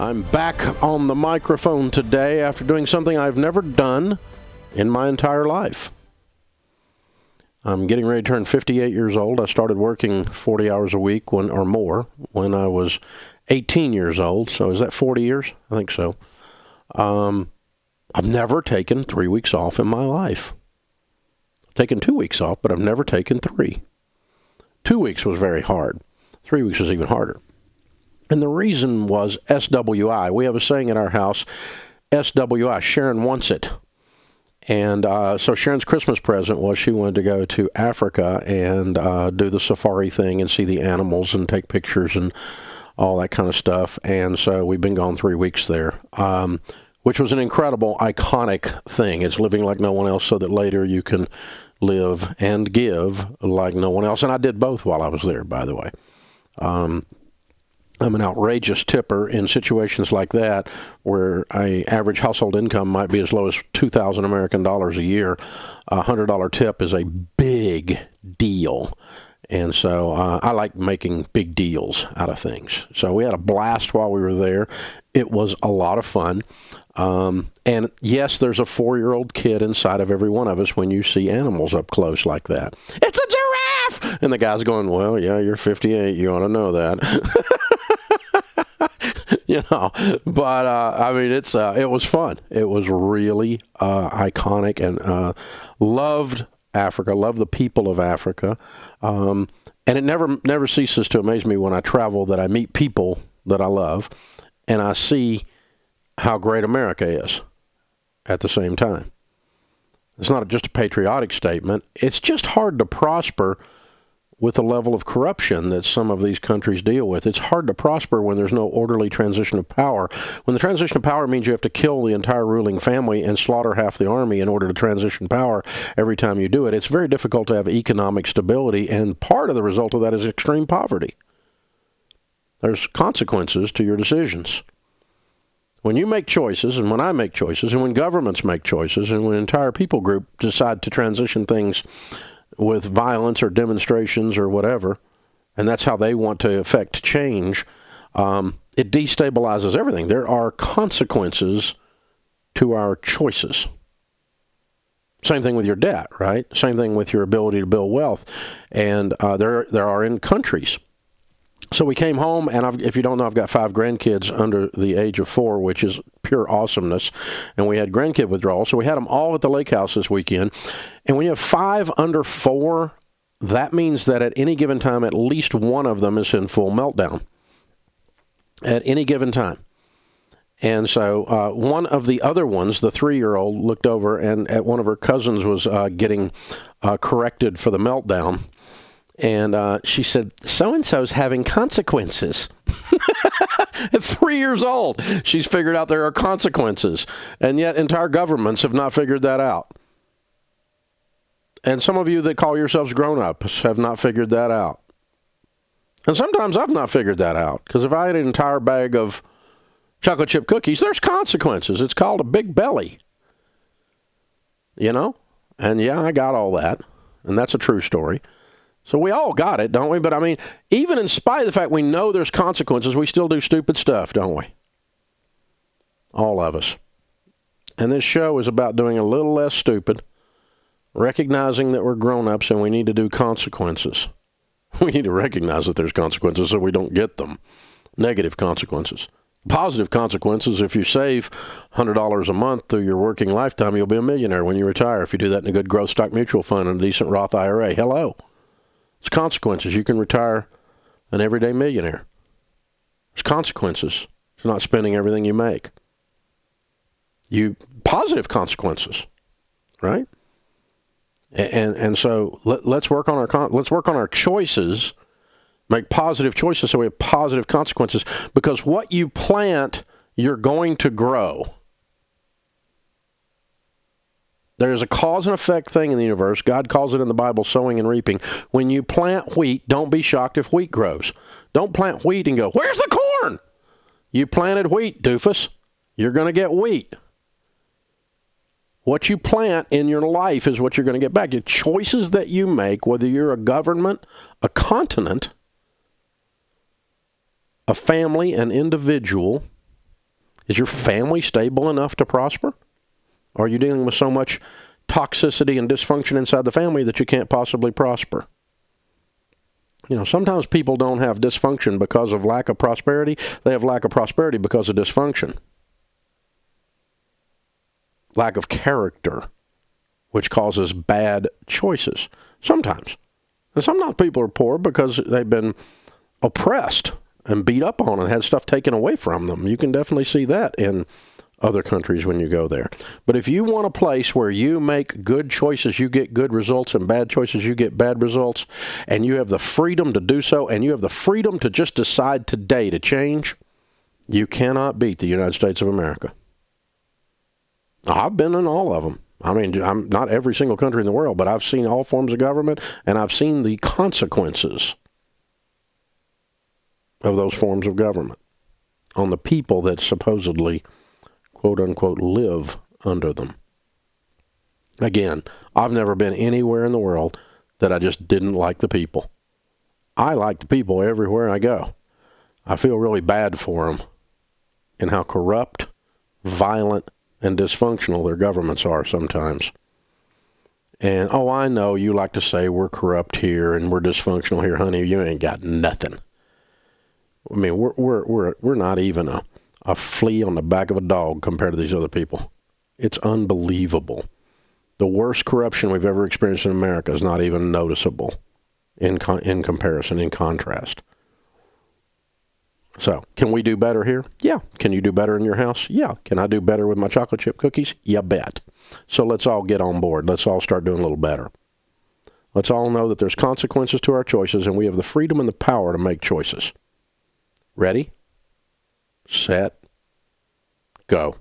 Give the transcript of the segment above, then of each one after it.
I'm back on the microphone today after doing something I've never done in my entire life. I'm getting ready to turn 58 years old. I started working 40 hours a week or more when I was 18 years old. So is that 40 years? I think so. I've never taken 3 weeks off in my life. I've taken 2 weeks off, but I've never taken 3. 2 weeks was very hard. 3 weeks was even harder. And the reason was SWI. We have a saying at our house, SWI, Sharon wants it. And so Sharon's Christmas present was she wanted to go to Africa and do the safari thing and see the animals and take pictures and all that kind of stuff. And so we've been gone 3 weeks there, which was an incredible, iconic thing. It's living like no one else so that later you can live and give like no one else. And I did both while I was there, by the way. I'm an outrageous tipper in situations like that where an average household income might be as low as $2,000 American dollars a year. A $100 tip is a big deal. And so I like making big deals out of things. So we had a blast while we were there. It was a lot of fun. And yes, there's a 4-year-old kid inside of every one of us when you see animals up close like that. It's a giraffe! And the guy's going, well, yeah, you're 58. You ought to know that. But I mean, it was fun. It was really iconic, and loved Africa, loved the people of Africa. And it never ceases to amaze me when I travel that I meet people that I love, and I see how great America is at the same time. It's not just a patriotic statement. It's just hard to prosper with the level of corruption that some of these countries deal with. It's hard to prosper when there's no orderly transition of power. When the transition of power means you have to kill the entire ruling family and slaughter half the army in order to transition power every time you do it, it's very difficult to have economic stability, and part of the result of that is extreme poverty. There's consequences to your decisions. When you make choices, and when I make choices, and when governments make choices, and when an entire people group decide to transition things with violence or demonstrations or whatever, and that's how they want to affect change, it destabilizes everything. There are consequences to our choices. Same thing with your debt, right? Same thing with your ability to build wealth. And there are in countries. So we came home, and if you don't know, I've got 5 grandkids under the age of 4, which is pure awesomeness. And we had grandkid withdrawal, so we had them all at the lake house this weekend. And when you have 5 under 4, that means that at any given time, at least one of them is in full meltdown. At any given time. And so one of the other ones, the 3-year-old, looked over, and at one of her cousins was getting corrected for the meltdown. And she said, so-and-so's having consequences. At 3 years old, she's figured out there are consequences. And yet entire governments have not figured that out. And some of you that call yourselves grown-ups have not figured that out. And sometimes I've not figured that out. Because if I had an entire bag of chocolate chip cookies, there's consequences. It's called a big belly. You know? And yeah, I got all that. And that's a true story. So we all got it, don't we? But I mean, even in spite of the fact we know there's consequences, we still do stupid stuff, don't we? All of us. And this show is about doing a little less stupid, recognizing that we're grown-ups and we need to do consequences. We need to recognize that there's consequences so we don't get them. Negative consequences. Positive consequences, if you save $100 a month through your working lifetime, you'll be a millionaire when you retire. If you do that in a good growth stock mutual fund and a decent Roth IRA. Hello. It's consequences. You can retire an everyday millionaire. There's consequences to not spending everything you make. Positive consequences, right? And so let's work on our choices. Make positive choices so we have positive consequences. Because what you plant, you're going to grow. There is a cause and effect thing in the universe. God calls it in the Bible sowing and reaping. When you plant wheat, don't be shocked if wheat grows. Don't plant wheat and go, where's the corn? You planted wheat, doofus. You're going to get wheat. What you plant in your life is what you're going to get back. The choices that you make, whether you're a government, a continent, a family, an individual, Is your family stable enough to prosper? Or are you dealing with so much toxicity and dysfunction inside the family that you can't possibly prosper? You know, sometimes people don't have dysfunction because of lack of prosperity. They have lack of prosperity because of dysfunction. Lack of character, which causes bad choices sometimes. And sometimes people are poor because they've been oppressed and beat up on and had stuff taken away from them. You can definitely see that in other countries when you go there. But if you want a place where you make good choices, you get good results, and bad choices, you get bad results, and you have the freedom to do so, and you have the freedom to just decide today to change, you cannot beat the United States of America. I've been in all of them. I mean, I'm not every single country in the world, but I've seen all forms of government, and I've seen the consequences of those forms of government on the people that supposedly, quote-unquote, live under them. Again, I've never been anywhere in the world that I just didn't like the people. I like the people everywhere I go. I feel really bad for them and how corrupt, violent, and dysfunctional their governments are sometimes. And, oh, I know you like to say we're corrupt here and we're dysfunctional here. Honey, you ain't got nothing. I mean, we're not even a flea on the back of a dog compared to these other people. It's unbelievable. The worst corruption we've ever experienced in America is not even noticeable in comparison, in contrast. So, can we do better here? Yeah. Can you do better in your house? Yeah. Can I do better with my chocolate chip cookies? You bet. So let's all get on board. Let's all start doing a little better. Let's all know that there's consequences to our choices, and we have the freedom and the power to make choices. Ready? Set. Go.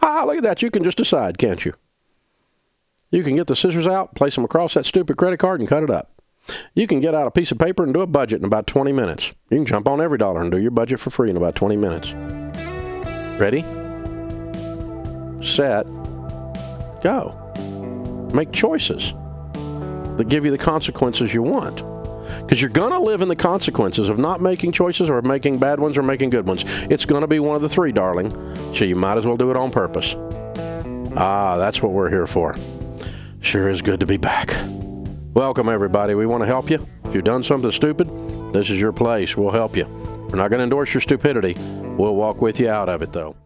Look at that. You can just decide, can't you? You can get the scissors out, place them across that stupid credit card, and cut it up. You can get out a piece of paper and do a budget in about 20 minutes. You can jump on every dollar and do your budget for free in about 20 minutes. Ready? Set. Go. Make choices that give you the consequences you want. Because you're going to live in the consequences of not making choices or making bad ones or making good ones. It's going to be one of the three, darling. So you might as well do it on purpose. That's what we're here for. Sure is good to be back. Welcome, everybody. We want to help you. If you've done something stupid, this is your place. We'll help you. We're not going to endorse your stupidity. We'll walk with you out of it, though.